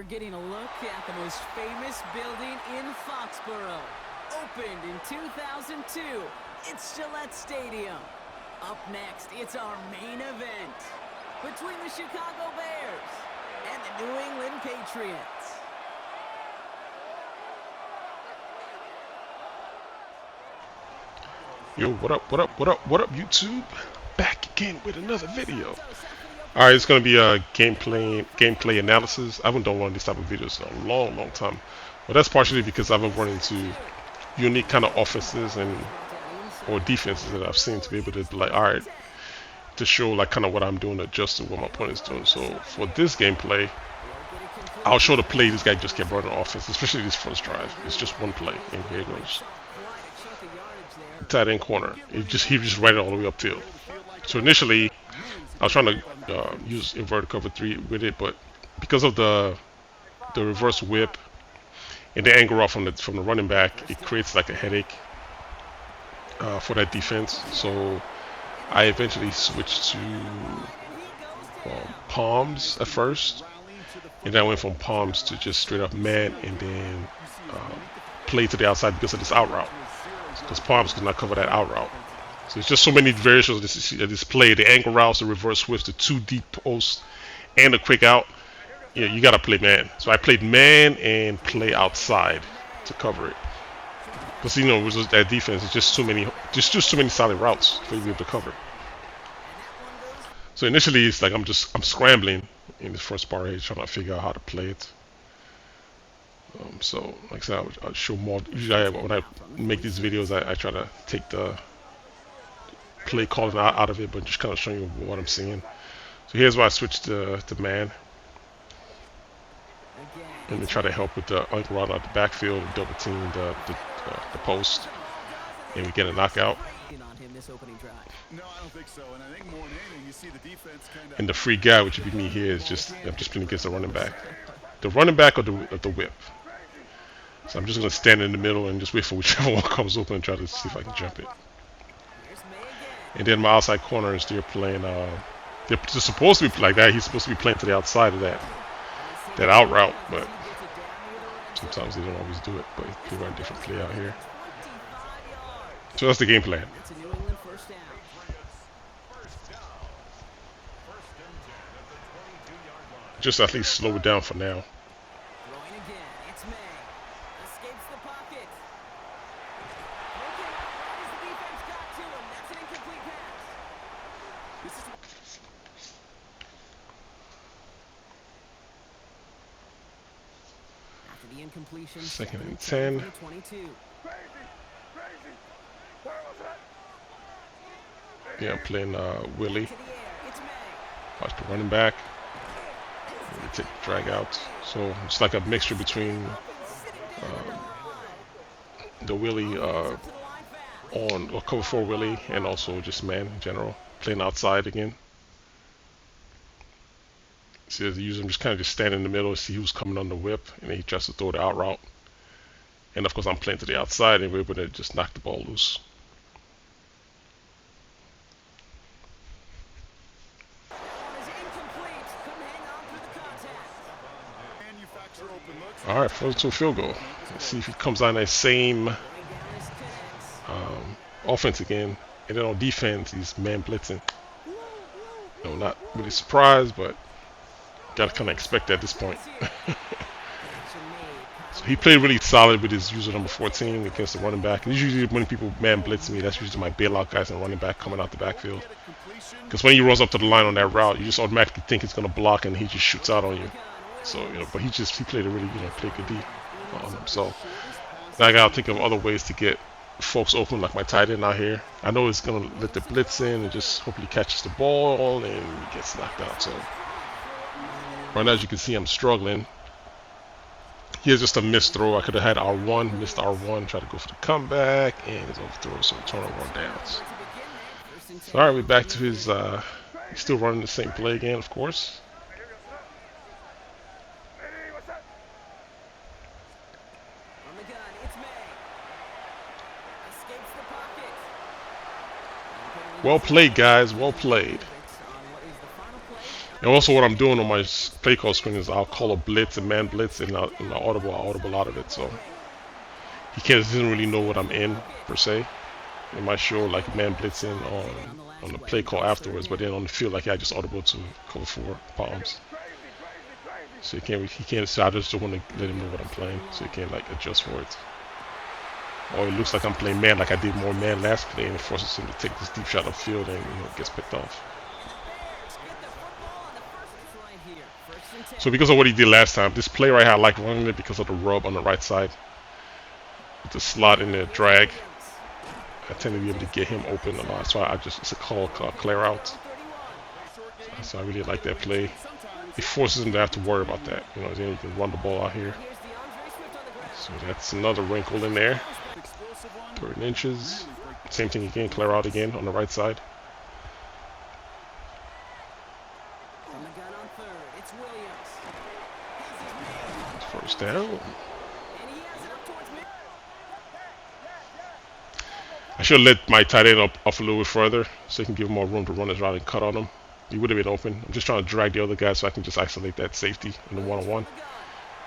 getting a look at the most famous building in Foxborough. Opened in 2002, it's Gillette Stadium. Up next, it's our main event between the Chicago Bears and the New England Patriots. Yo, what up, what up, what up, what up, YouTube? Back again with another video. Alright, it's going to be a gameplay analysis. I haven't done one of these type of videos in a long time. But that's partially because I've been running into unique kind of offenses or defenses that I've seen to be able to be like, alright, to show like kind of what I'm doing, adjust to what my opponent's doing. So for this gameplay, I'll show the play this guy just kept running offense, especially this first drive. It's just one play, and here it goes. Tight end corner. He just ran it all the way upfield. So initially, I was trying to use inverted cover 3 with it, but because of the reverse whip and the angle off from the running back, it creates like a headache for that defense. So I eventually switched to palms at first, and then I went from palms to just straight up man, and then play to the outside because of this out route. Because palms could not cover that out route. So it's just so many variations of this play. The angle routes, the reverse switch, the 2 deep posts, and the quick out. Yeah, you gotta play man. So I played man and play outside to cover it. Because you know, with that defense, it's just too many solid routes for you to be able to cover. So initially, it's like I'm scrambling in this first part here, trying to figure out how to play it. So, like I said, I'll show more. Usually, when I make these videos, I try to take the play calling out of it, but just kind of showing you what I'm seeing. So here's where I switched to man. And we try to help with the angle route out the backfield and double team the post. And we get a knockout. And the free guy, which would be me here, is I'm just playing against the running back. The running back or the whip. So I'm just going to stand in the middle and just wait for whichever one comes open and try to see if I can jump it. And then my outside corners, they're playing, they're supposed to be like that. He's supposed to be playing to the outside of that out route, but sometimes they don't always do it. But they run a different play out here. So that's the game plan. Just at least slow it down for now. Second and 10. Yeah, I'm playing Willie. Watch the running back. They take drag out. So it's like a mixture between the Willie on or cover 4 Willie and also just man in general. Playing outside again. See, as the user, I'm just kind of stand in the middle, see who's coming on the whip, and then he tries to throw the out route. And of course, I'm playing to the outside, and we're able to just knock the ball loose. All right, throws to a field goal. Let's see if he comes on that same offense again. And then on defense, he's man blitzing. No, not really surprised, but gotta kind of expect that at this point. So he played really solid with his user number 14 against the running back. And usually when people man blitz me, that's usually my bailout guys and running back coming out the backfield. Because when he runs up to the line on that route, you just automatically think he's gonna block, and he just shoots out on you. So but he played a really played good D on him. So now I gotta think of other ways to get folks open, like my tight end out here. I know it's gonna let the blitz in and just hopefully catches the ball and gets knocked out. So right now, as you can see, I'm struggling. Here's just a missed throw. I could have had R1, missed R1, tried to go for the comeback, and it's overthrow, so turnover on downs. So, all right, we're back to his, he's still running the same play again, of course. Well played, guys, well played. And also what I'm doing on my play call screen is I'll call a blitz, a man blitz, and I'll audible out of it. So he doesn't really know what I'm in per se. It might show like man blitzing on the play call afterwards, but then on the field, like I just audible to cover 4 palms. So he can't. So I just don't want to let him know what I'm playing, so he can like adjust for it. Or it looks like I'm playing man, like I did more man last play, and it forces him to take this deep shot upfield, and it gets picked off. So because of what he did last time, this play right here I like running it because of the rub on the right side, with the slot in the drag. I tend to be able to get him open a lot. So it's a call called clear out. So I really like that play. It forces him to have to worry about that. Then you can run the ball out here. So that's another wrinkle in there. 3rd inches. Same thing again, clear out again on the right side. First down. I should have let my tight end up a little bit further so he can give him more room to run his route and cut on him. He would have been open. I'm just trying to drag the other guy so I can just isolate that safety in the one-on-one.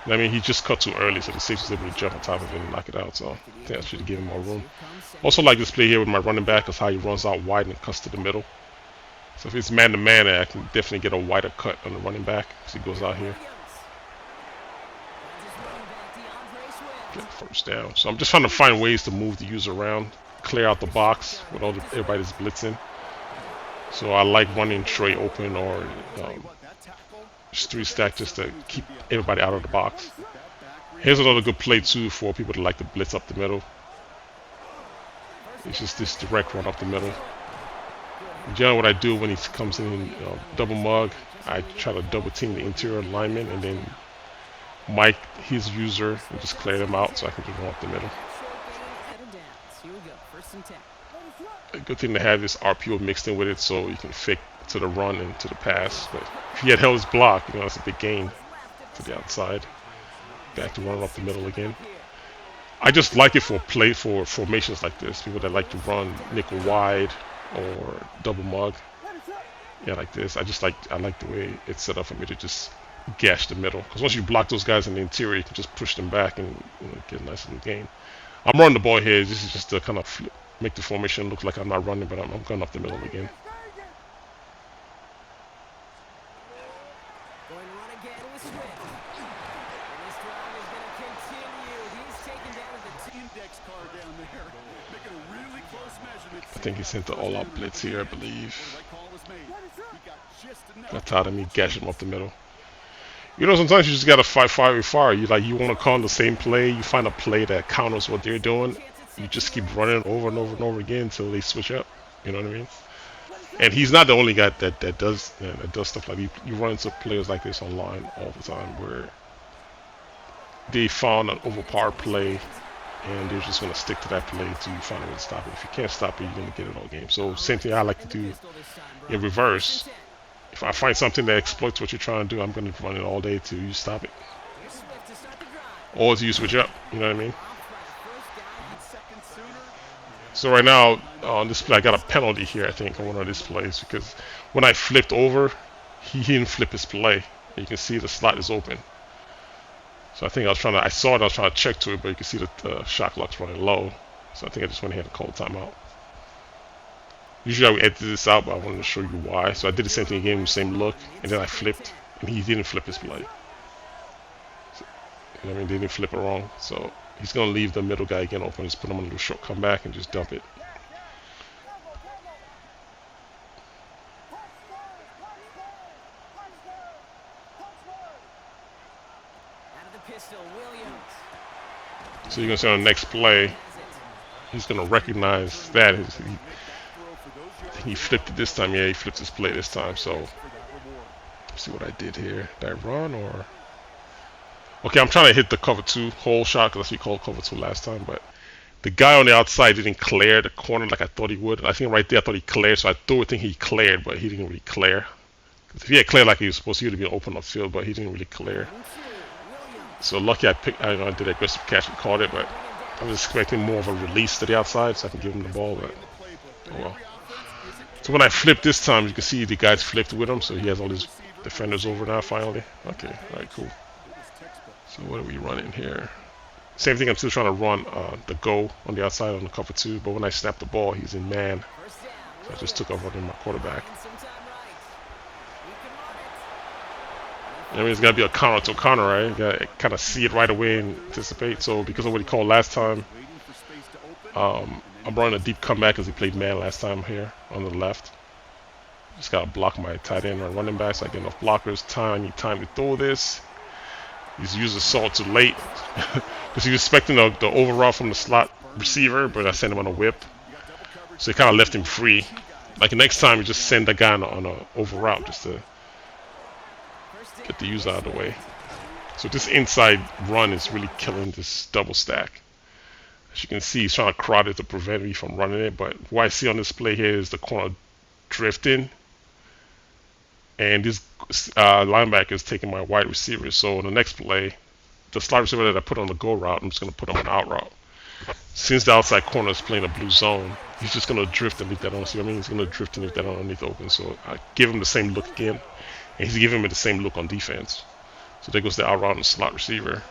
I mean, he just cut too early, so the safety's able to jump on top of it and knock it out. So I think I should have given him more room. Also like this play here with my running back is how he runs out wide and cuts to the middle. So if it's man-to-man, I can definitely get a wider cut on the running back because he goes out here. Get first down. So I'm just trying to find ways to move the user around, clear out the box with everybody that's blitzing. So I like running Trey open or just 3-stack just to keep everybody out of the box. Here's another good play too for people that like to blitz up the middle. It's just this direct run up the middle. Generally what I do when he comes in double mug, I try to double team the interior lineman and then mic his user and just clear them out so I can just run up the middle. A good thing to have is RPO mixed in with it so you can fake to the run and to the pass. But if he had held his block, that's a big gain to the outside. Back to running up the middle again. I just like it for formations like this. People that like to run nickel wide or double mug. Yeah, like this. I like the way it's set up for me to just gash the middle. Because once you block those guys in the interior, you can just push them back and get a nice little gain. I'm running the ball here. This is just to kind of make the formation look like I'm not running, but I'm going up the middle again. I think he sent the all-out blitz here, I believe. Got tired of me gashing him up the middle. Sometimes you just gotta fight fire with fire. You want to call the same play. You find a play that counters what they're doing. You just keep running over and over and over again until they switch up. You know what I mean? And he's not the only guy that does stuff like you run into players like this online all the time where they found an overpowered play and they're just gonna stick to that play until you find a way to stop it. If you can't stop it, you're gonna get it all game. So same thing I like to do in reverse. If I find something that exploits what you're trying to do, I'm going to run it all day till you stop it. Or till you switch up, you know what I mean? So right now, on this play, I got a penalty here, I think, on one of these plays. Because when I flipped over, he didn't flip his play. You can see the slot is open. So I think I saw it, I was trying to check to it, but you can see that the shot clock's running low. So I think I just went ahead and called timeout. Usually I would edit this out, but I wanted to show you why. So I did the same thing again, same look, and then I flipped, and he didn't flip his play. So, they didn't flip it wrong. So he's going to leave the middle guy again open, just put him on a little short comeback and just dump it. So you're going to see on the next play, he's going to recognize that. He flipped it this time. Yeah, he flipped his play this time. So, let's see what I did here. Did I run or? Okay, I'm trying to hit the cover 2 hole shot because that's what we called cover 2 last time. But the guy on the outside didn't clear the corner like I thought he would. I think right there I thought he cleared. So I think he cleared, but he didn't really clear. If he had cleared like he was supposed to, he would have been open upfield, but he didn't really clear. So lucky I did an aggressive catch and caught it, but I was expecting more of a release to the outside so I can give him the ball, but oh well. So when I flipped this time, you can see the guys flipped with him, so he has all his Defender's over now finally. Okay, alright, cool. So what are we running here? Same thing, I'm still trying to run the go on the outside on the cover 2, but when I snap the ball, he's in man. So I just took off running my quarterback. I mean, it's got to be a counter to counter, right? You got to kind of see it right away and anticipate. So because of what he called last time, I'm running a deep comeback because he played man last time here on the left. Just got to block my tight end or running back so I get enough blockers. I need time to throw this. He's used the salt too late because he was expecting the overroute from the slot receiver, but I sent him on a whip. So he kind of left him free. Like next time, you just send the guy on a overroute just to get the user out of the way. So this inside run is really killing this double stack. As you can see, he's trying to crowd it to prevent me from running it, but what I see on this play here is the corner drifting, and this linebacker is taking my wide receiver. So in the next play, the slot receiver that I put on the go route, I'm just going to put him on out route. Since the outside corner is playing a blue zone, he's just going to drift and leave that on. See what I mean? He's going to drift and leave that underneath open. So I give him the same look again, and he's giving me the same look on defense. So there goes the out route and slot receiver.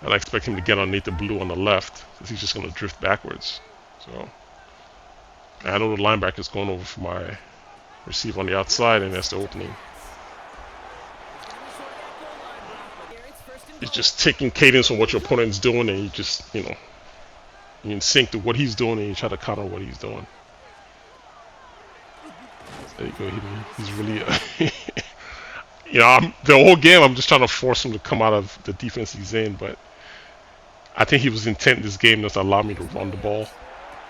And I expect him to get underneath the blue on the left, because he's just going to drift backwards. So I know the linebacker is going over for my receiver on the outside, and that's the opening. It's just taking cadence from what your opponent's doing, and you just, you in sync to what he's doing, and you try to counter what he's doing. There you go. He's really, the whole game I'm just trying to force him to come out of the defense he's in, but I think he was intent this game to allow me to run the ball,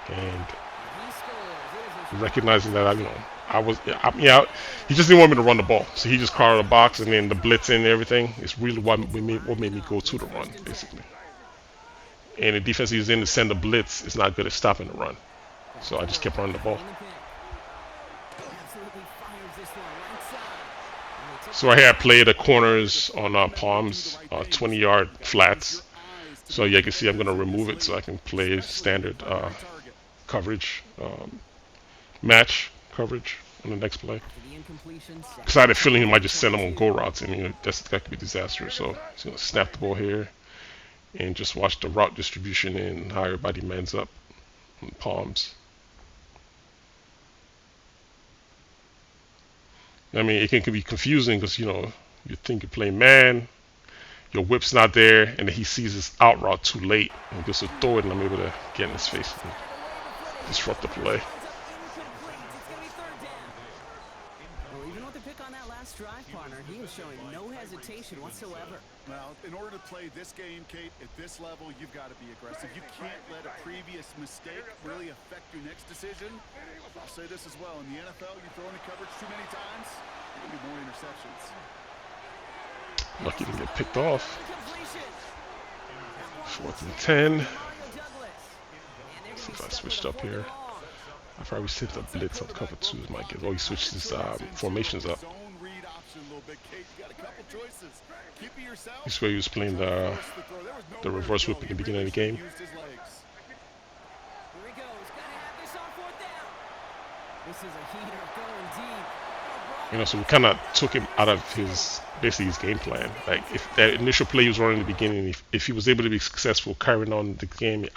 and recognizing that he just didn't want me to run the ball, so he just crowded the box, and then the blitz and everything is really what made me go to the run, basically. And the defense he's in to send the blitz is not good at stopping the run, so I just kept running the ball. So right here I play the corners on palms, 20-yard flats. So yeah, you can see I'm going to remove it so I can play standard coverage, match coverage on the next play. Because I had a feeling he might just send them on go routes, and that could be disastrous. So he's going to snap the ball here and just watch the route distribution and how everybody mans up on the palms. I mean, it can be confusing because you think you're playing man, your whip's not there, and then he sees his out route too late and goes to throw it, and I'm able to get in his face and disrupt the play. Well, even with the pick on that last drive, partner, he was showing no hesitation whatsoever. Well, in order to play this game, Kate, at this level, you've got to be aggressive. You can't let a previous mistake really affect your next decision. I'll say this as well. In the NFL, you throw into coverage too many times, there'll be more interceptions. Lucky to get picked off. 4th and 10. Let's see if I switched up here. I probably sent the blitz on cover 2 as my guess. Oh, he switched his formations up. This way he was playing the reverse whip at the beginning of the game. So we kind of took him out of his game plan. Like if that initial play he was running in the beginning, if he was able to be successful carrying on the game,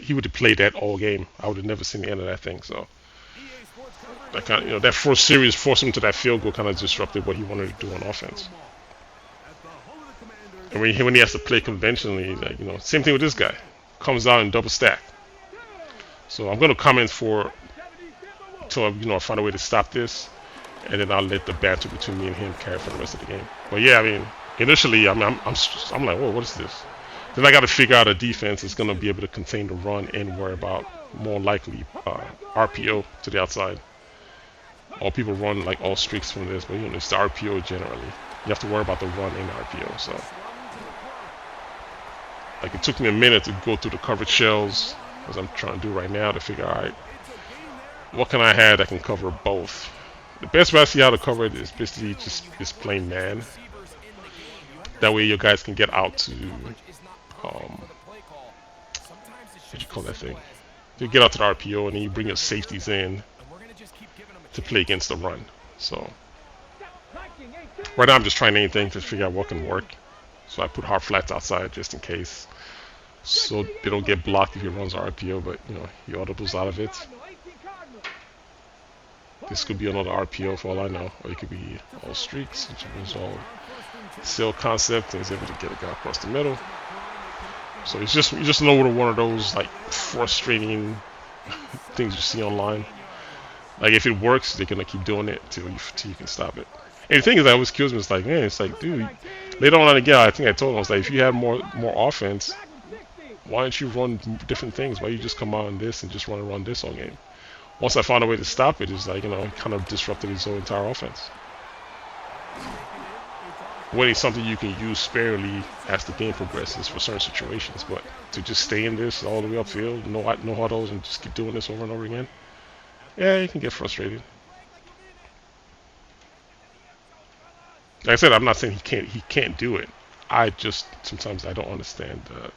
he would have played that all game. I would have never seen the end of that thing. So that kind of, that first series forced him to that field goal, kind of disrupted what he wanted to do on offense. And when he has to play conventionally, like, same thing with this guy, comes out and double stack. So I'm going to comment till I find a way to stop this, and then I'll let the banter between me and him carry for the rest of the game. But yeah, I mean, initially, I'm like, whoa, what is this? Then I got to figure out a defense that's going to be able to contain the run and worry about more likely RPO to the outside. All people run like all streaks from this, but it's the RPO generally. You have to worry about the run and RPO. So, like, it took me a minute to go through the coverage shells, as I'm trying to do right now, to figure out, all right, what can I have that can cover both? The best way I see how to cover it is basically just plain man. That way your guys can get out to what you call that thing? You get out to the RPO, and then you bring your safeties in to play against the run. So Right now I'm just trying anything to figure out what can work. So I put hard flats outside just in case, so they don't get blocked if he runs RPO. But you know, he audibles out of it. This could be another RPO for all I know, or it could be all streaks, which is all seal concept, and he's able to get a guy across the middle. So it's just, you just know one of those like frustrating things you see online. Like if it works, they're gonna keep doing it till you can stop it. And the thing is, that always kills me. It's like, man, it's like, dude, later on again, I think I told him, I was like, if you had more offense, why don't you run different things? Why you just come out on this and just run this all game? Once I found a way to stop it, it's like, you know, it kind of disrupted his whole entire offense. When it's something you can use sparingly as the game progresses for certain situations, but to just stay in this all the way upfield, no huddles, and just keep doing this over and over again, yeah, you can get frustrated. Like I said, I'm not saying he can't do it. I just sometimes I don't understand the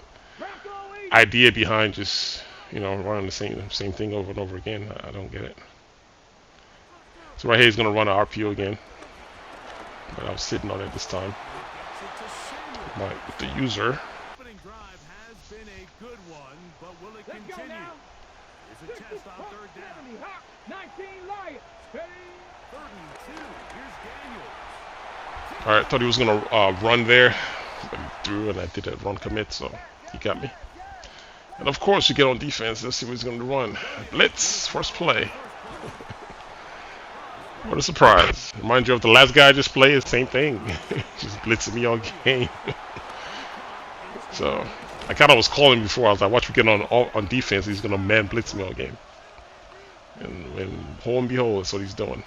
idea behind just, you know, running the same thing over and over again. I don't get it. So right here he's gonna run an RPO again, but I was sitting on it this time. With the user. Alright, thought he was gonna run there, but he threw and I did a run commit, so he got me. And of course you get on defense, let's see what he's gonna run. Blitz, first play. What a surprise. Remind you of the last guy I just played, same thing. Just blitzing me all game. So I kinda was calling before, I was like, watch me get on defense, he's gonna man blitz me all game. And lo and behold, that's what he's doing.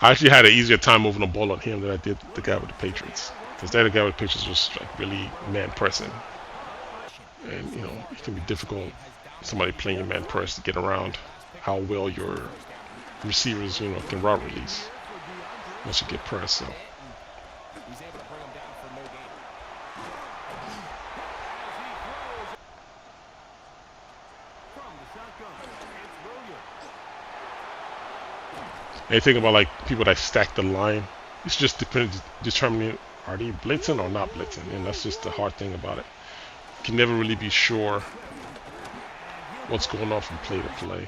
I actually had an easier time moving the ball on him than I did the guy with the Patriots. Because the guy with the Patriots was like really man pressing. And you know, it can be difficult, somebody playing your man press, to get around how well your receivers, you know, can route release once you get pressed. So anything about like people that stack the line, it's just determining are they blitzing or not blitzing, and that's just the hard thing about it. You can never really be sure what's going on from play to play.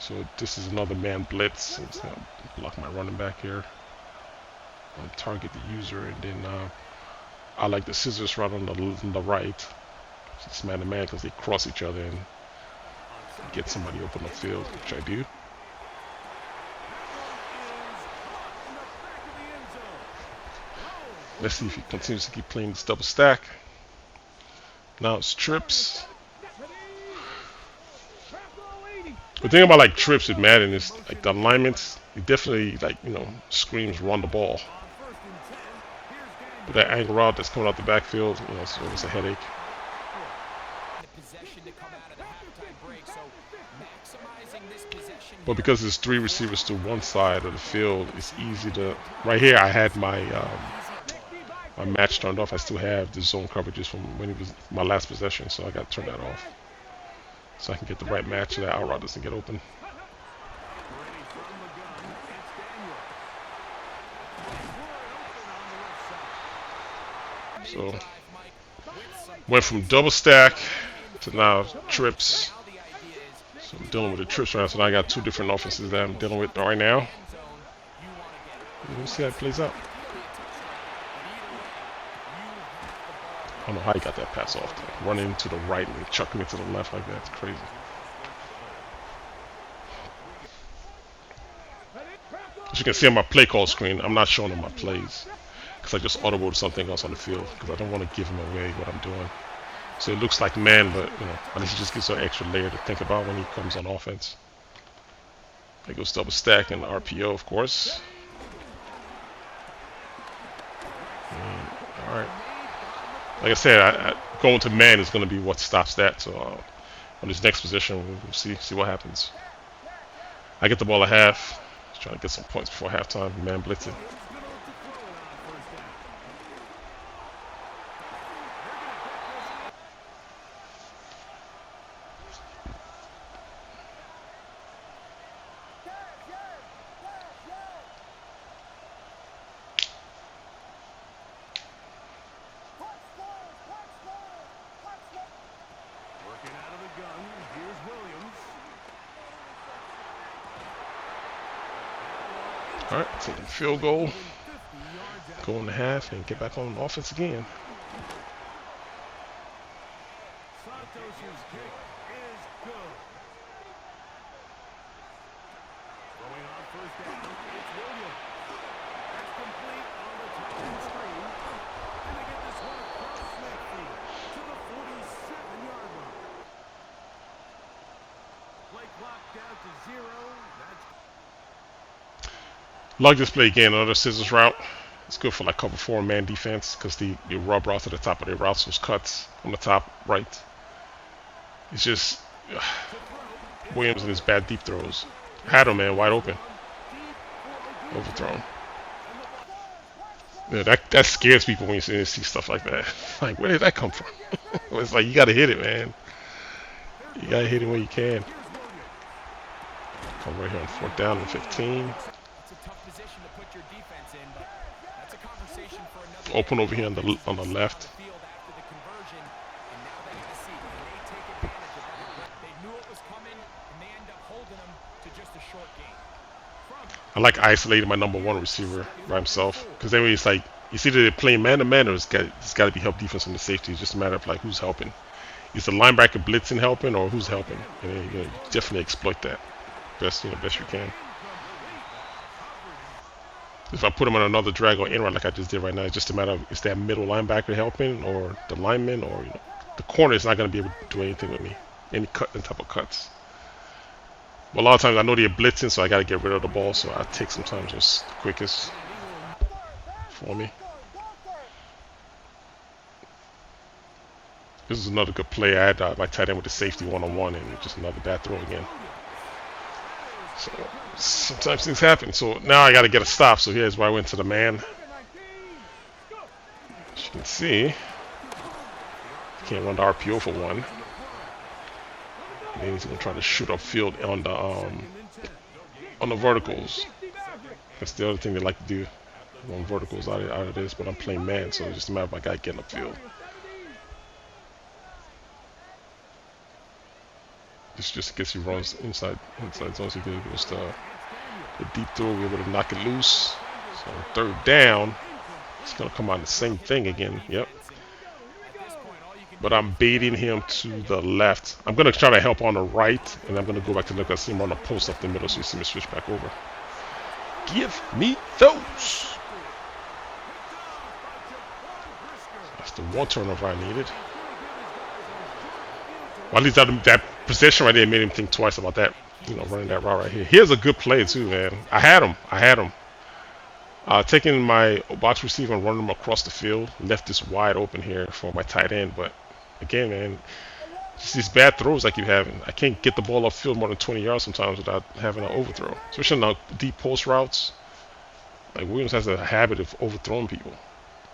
So this is another man blitz. I'm just gonna block my running back here. I'll target the user, and then I like the scissors route on the right. It's man to man because they cross each other and get somebody open the field, which I do. Let's see if he continues to keep playing this double stack. Now it's trips. The thing about like trips with Madden is like the alignments, it definitely, like, you know, screams run the ball. But that angle route that's coming out the backfield, you know, it's always a headache. But because there's 3 receivers to one side of the field, it's easy to. Right here, I had my my match turned off. I still have the zone coverages from when it was my last possession, so I got to turn that off so I can get the right match so that out route doesn't get open. So went from double stack to now trips. So I'm dealing with the trips right now. So now I got 2 different offenses that I'm dealing with right now. We'll see how it plays out. I don't know how he got that pass off. Running to the right and chucking it to the left like that. It's crazy. As you can see on my play call screen, I'm not showing him my plays because I just audibled something else on the field because I don't want to give him away what I'm doing. So it looks like man, but you know, at least it just gives an extra layer to think about when he comes on offense. There goes double stack and RPO, of course. All right. Like I said, going to man is going to be what stops that. So on this next position, we'll see what happens. I get the ball at half. Just trying to get some points before halftime. Man blitzing. All right, take a field goal, go in the half, and get back on offense again. Santos's kick is good. Going on first down, it's Williams. That's complete on the top of the screen. And they get this one across midfield to the 47-yard line. Play clock down to 0. That's Like this play again, another scissors route. It's good for like cover 4 man defense because the rub route to the top of the routes, those cuts on the top right. It's just Williams and his bad deep throws. Had him, man, wide open. Overthrown. Yeah, that scares people when you see stuff like that. Like, where did that come from? It's like you gotta hit it, man. You gotta hit it when you can. Come right here on 4th down and 15. Open over here on the left. I like isolating my number 1 receiver by himself because then it's like it's either they're playing man to man or it's got to be help defense from the safety. It's just a matter of like who's helping. Is the linebacker blitzing helping or who's helping? And then you definitely exploit that best you can. If I put him on another drag or in route like I just did right now, it's just a matter of is that middle linebacker helping or the lineman or the corner is not going to be able to do anything with me, any type of cuts. But a lot of times I know they're blitzing, so I got to get rid of the ball. So I take sometimes just the quickest for me. This is another good play. I had my tight end with the safety one-on-one, and just another bad throw again. So sometimes things happen. So now I got to get a stop. So here's why I went to the man. As you can see, can't run the RPO for one. And then he's gonna try to shoot upfield on the verticals. That's the other thing they like to do. Run verticals out of this, but I'm playing man, so it's just a matter of my guy getting upfield. This just in case he runs inside zone, so he can use the deep throw. We're able to knock it loose. So 3rd down, it's gonna come on the same thing again. Yep. But I'm baiting him to the left. I'm gonna try to help on the right, and I'm gonna go back to look. I see him on the post up the middle, so you see me switch back over. Give me those. That's the one turnover I needed. Well, at least that possession right there made him think twice about that. Running that route right here. Here's a good play too, man. I had him. Taking my box receiver and running him across the field. Left this wide open here for my tight end, but again, man, just these bad throws like you having. I can't get the ball upfield more than 20 yards sometimes without having an overthrow, especially on the deep post routes. Like Williams has a habit of overthrowing people.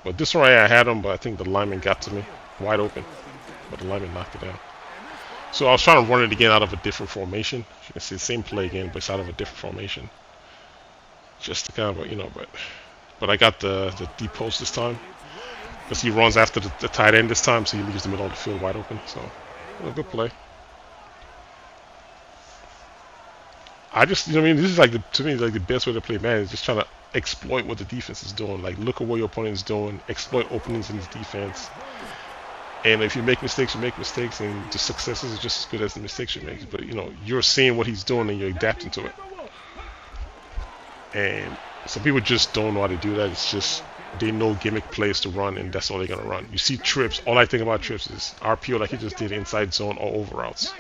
But this one I had him, but I think the lineman got to me wide open, but the lineman knocked it down. So I was trying to run it again out of a different formation. You can see the same play again, but it's out of a different formation. Just to kind of, but I got the deep post this time. Because he runs after the tight end this time, so he leaves the middle of the field wide open. So, a good play. I just, this is like to me, like the best way to play man is just trying to exploit what the defense is doing. Like, look at what your opponent is doing, exploit openings in his defense. And if you make mistakes, you make mistakes, and the successes are just as good as the mistakes you make. But, you're seeing what he's doing and you're adapting to it. And some people just don't know how to do that. It's just they know gimmick plays to run, and that's all they're gonna run. You see trips. All I think about trips is RPO, like he just did inside zone or over routes.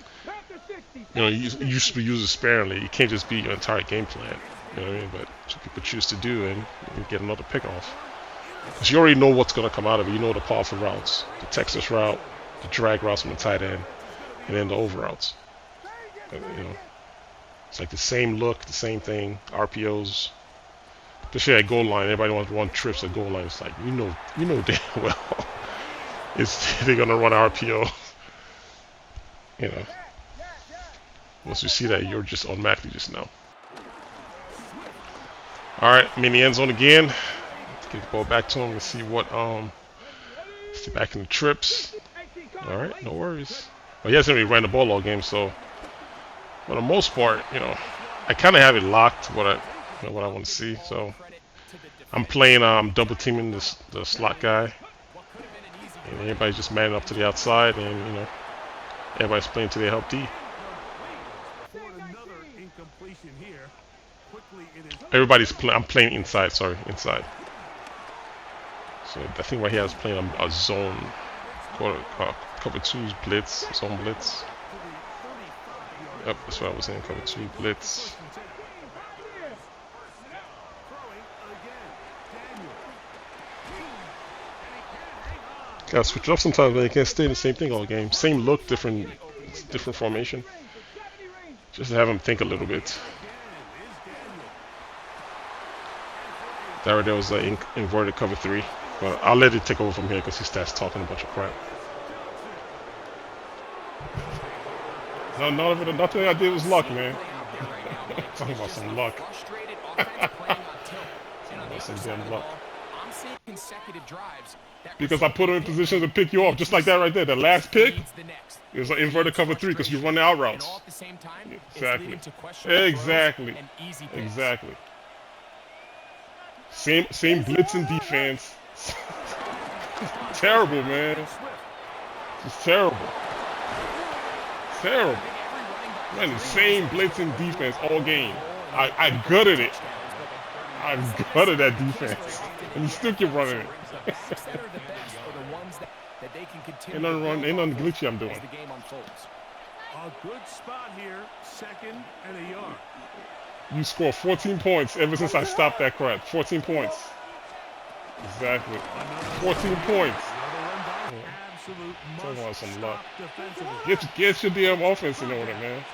You used to use it sparingly. It can't just be your entire game plan. You know what I mean? But some people choose to do, and you get another pick off. Because you already know what's gonna come out of it. You know the powerful routes, the Texas route, the drag routes from the tight end, and then the over routes. It's like the same look, the same thing. RPOs. Especially at goal line, everybody wants to run trips at goal line. It's like you know damn well they're gonna run RPO. Once you see that, you're just automatically just know. All right, I'm in the end zone again. Let's get the ball back to him and see what see back in the trips. All right, no worries. Well, he hasn't really ran the ball all game, so for the most part, I kind of have it locked. You know what I want to see. So I'm playing double teaming the slot guy, and everybody's just manning up to the outside, and you know everybody's playing to their help D. I'm playing inside. Sorry, inside. So I think right here I was playing a zone, cover 2's blitz, zone blitz. Yep, that's what I was saying, cover 2 blitz. Gotta switch it up sometimes, but you can't stay the same thing all game. Same look, different formation. Just to have him think a little bit. That right there was an inverted cover 3. But I'll let it take over from here because he starts talking a bunch of crap. No, nothing I did was luck, man. Talking about some luck. Some damn luck. Because I put him in position to pick you off, just like that right there. The last pick is an inverted cover 3 because you run the out routes. Exactly. Exactly. Same blitz and defense. Terrible, man. It's terrible. Terrible. Man, the same blitz and defense all game. I gutted it. I gutted that defense. And you still keep running it. Ain't nothing glitchy I'm doing. A good spot here, 2nd and a yard. You score 14 points ever since I stopped that crap. 14 points. Exactly. 14 points. Talking about some luck. Get your damn offense in order, man.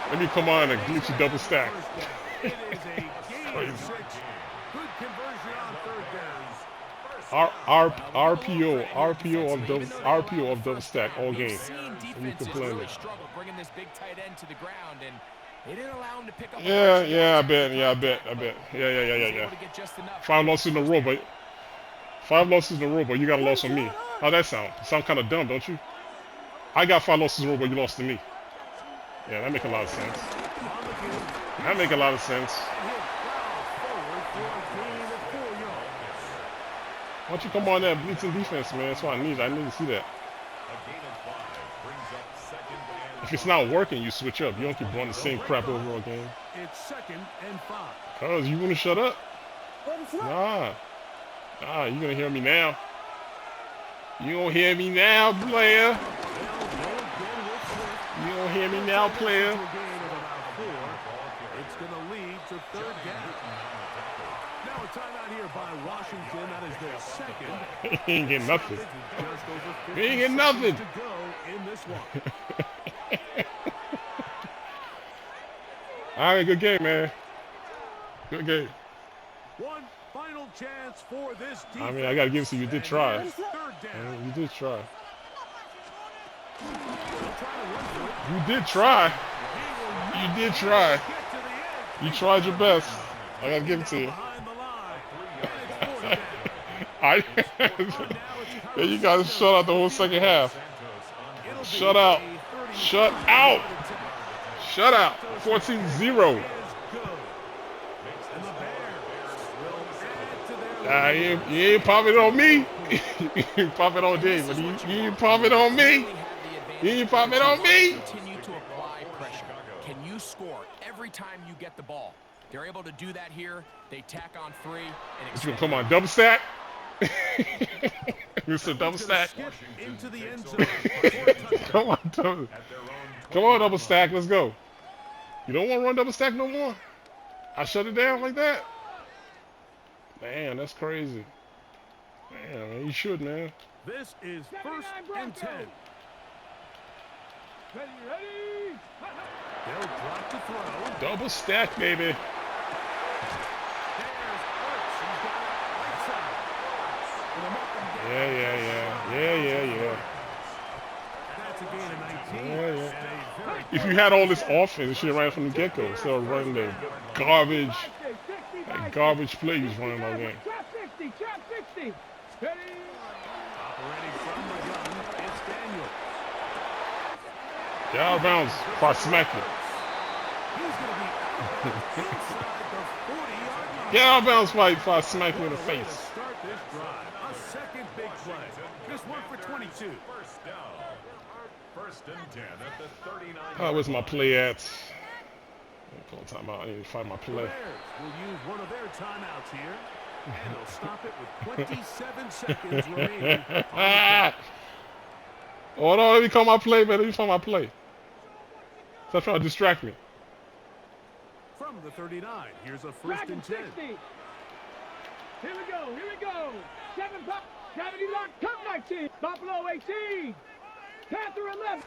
Let me come on and glitchy double stack. Crazy. RPO of double stack all game. And you complain it. Yeah, I bet. Yeah. 5 losses in a row, but 5 losses in a row, but you got a loss on me. How'd that sound? You sound kind of dumb, don't you? I got 5 losses in a row, but you lost to me. Yeah, that make a lot of sense. That make a lot of sense. Why don't you come on there, blitzing defense, man? That's what I need. I need to see that. If it's not working, you switch up. You don't keep running the same crap over again. It's 2nd and 5. Cuz, you wanna shut up? Nah, you gonna hear me now. You don't hear me now, player. You don't hear me now, player. It's gonna lead to 3rd down. Now a timeout here by Washington. That is their 2nd. He ain't getting nothing. He ain't getting nothing. To go in this one. All right, good game, man. Good game. One final chance for this defense. I mean, I gotta give it to you. You did try. You did try. You did try. You did try. You tried your best. I gotta give it to you. There you guys shut out the whole second half. Shut out. Shut out. Shut out. 14-0. You ain't popping on me. You ain't popping on Dave, but you ain't popping on me. You ain't popping on me. Continue to apply pressure. Can you score every time you get the ball? They're able to do that here. They tack on 3. And come on, double stack. Mr. Double stack. Into the end zone. Come on, double stack. Let's go. You don't want to run double stack no more? I shut it down like that? Man, that's crazy. Man, you should, man. This is 1st and 10. Ready. They'll drop the throw. Double stack, baby. Yeah. That's a gain of 19. Yeah. If you had all this offense, you should have ran from the get-go instead of running the garbage play you was running all game. Trap 60. Operating from the gun, it's Daniels. Get out of bounds before I smack you. He's going to be inside the 40-yard line. Get out of bounds before I smack you in the Way to face. start this drive. A second big play. Just one for 22. First down. First and 10 at the 39. Where's my play at? Call timeout. I need to find my The play. Bears will use one of their timeouts here, and they'll stop it with 27 seconds remaining on the clock. Hold on, let me call my play, man. Let me find my play. Stop trying to distract me. From the 39, here's a first and 10. 60. Here we go. 7 pop. 70 lock. Cup 19. Buffalo 18. Panther 11.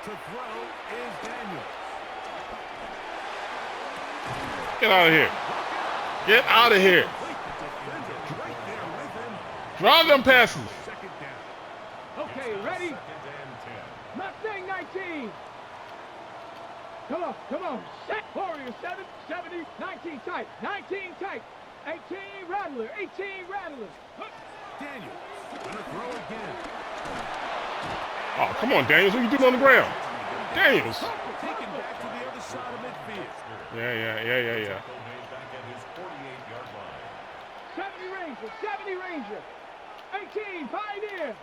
To throw is Daniels. Get out of here. Get out of here. Right there with him. Drive them passes. Second down. Okay, ready? Mustang 19. Come on. Set. Warrior 7, 70, 19 tight. 19 tight. 18 Rattler. 18 Rattler. Daniels gonna throw again. Oh, come on, Daniels. What are you doing on the ground? Daniels. Taken back to the other side of midfield. Yeah. 70 Ranger. 18 Pioneer.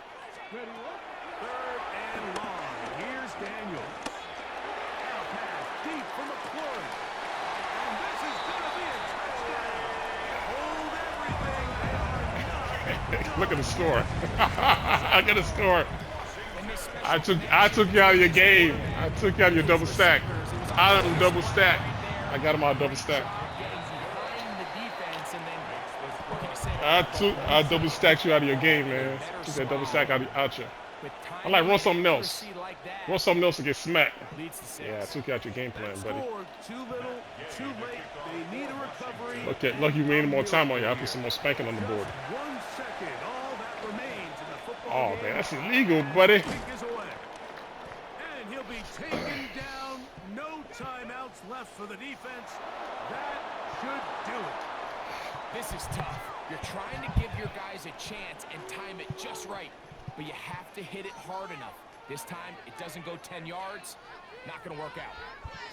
Ready, what? Third and long. Here's Daniels. Now pass deep for McClure. And this is gonna be a touchdown. Hold everything. They are not. Look at the score. Look at the score. I took you out of your game. I took you out of your double stack. Out of the double stack. I got him out of double stack. I double stacked you out of your game, man. Took that double stack out you. I like run something else. Run something else to get smacked. Yeah, I took you out your game plan, buddy. Too little, too late. They need a recovery. Lucky we ain't more time on you. I put some more spanking on the board. 1 second. All that remains in the football game. Oh man, that's illegal, buddy. Kick is away. And he'll be taken down. No timeouts left for the defense. That should do it. This is tough. You're trying to give your guys a chance and time it just right, but you have to hit it hard enough. This time, it doesn't go 10 yards. Not going to work out.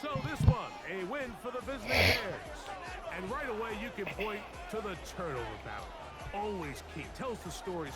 So this one, a win for the visiting Bears. And right away, you can point to the turnover battle. Always key. Tells the story.